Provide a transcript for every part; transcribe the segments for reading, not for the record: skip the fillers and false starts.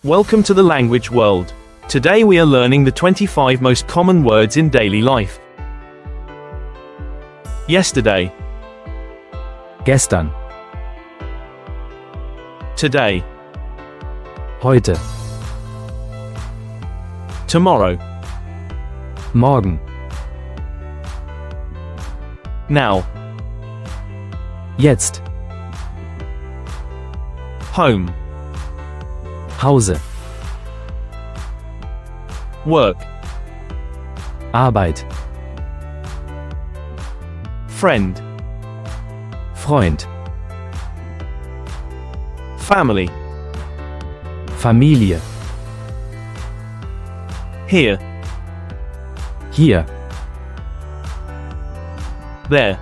Welcome to the language world. Today we are learning the 25 most common words in daily life. Yesterday, Gestern, today, heute, tomorrow, morgen, now, jetzt, home, Hause, work, Arbeit, friend, Freund, family, Familie, here, hier, there,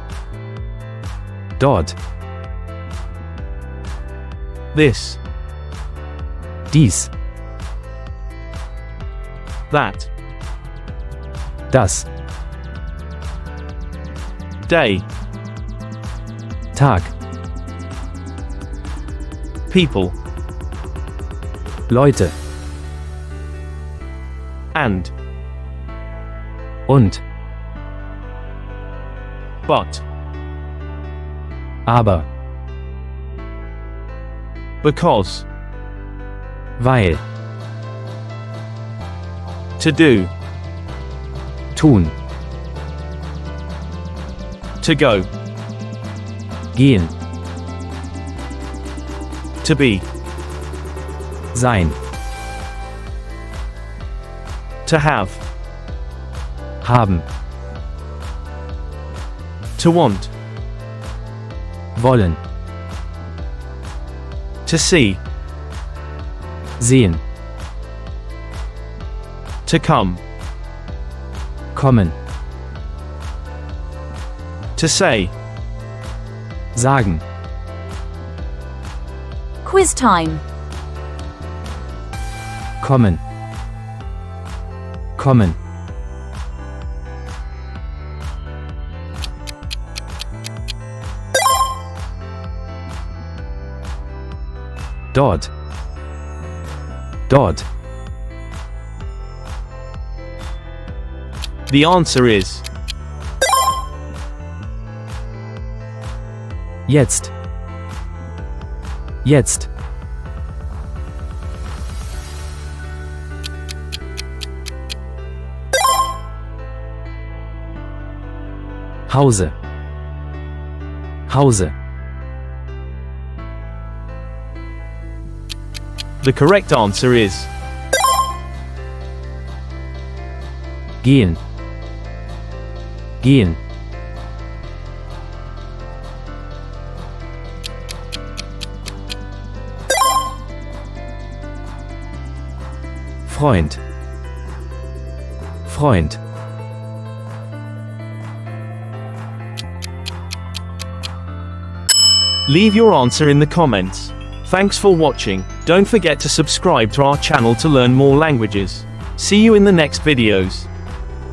dort, this, dies, that, das, day, Tag, people, Leute and, und, but, aber, because, weil, to do, tun, to go, gehen, to be, sein, to have, haben, to want, wollen, to see, sehen, to come, kommen, to say, sagen, Quiz time. kommen, kommen, dort, dort, the answer is, jetzt, jetzt, Hause, Hause, the correct answer is, gehen, gehen, Freund, Freund, leave your answer in the comments. Thanks for watching. Don't forget to subscribe to our channel to learn more languages. See you in the next videos.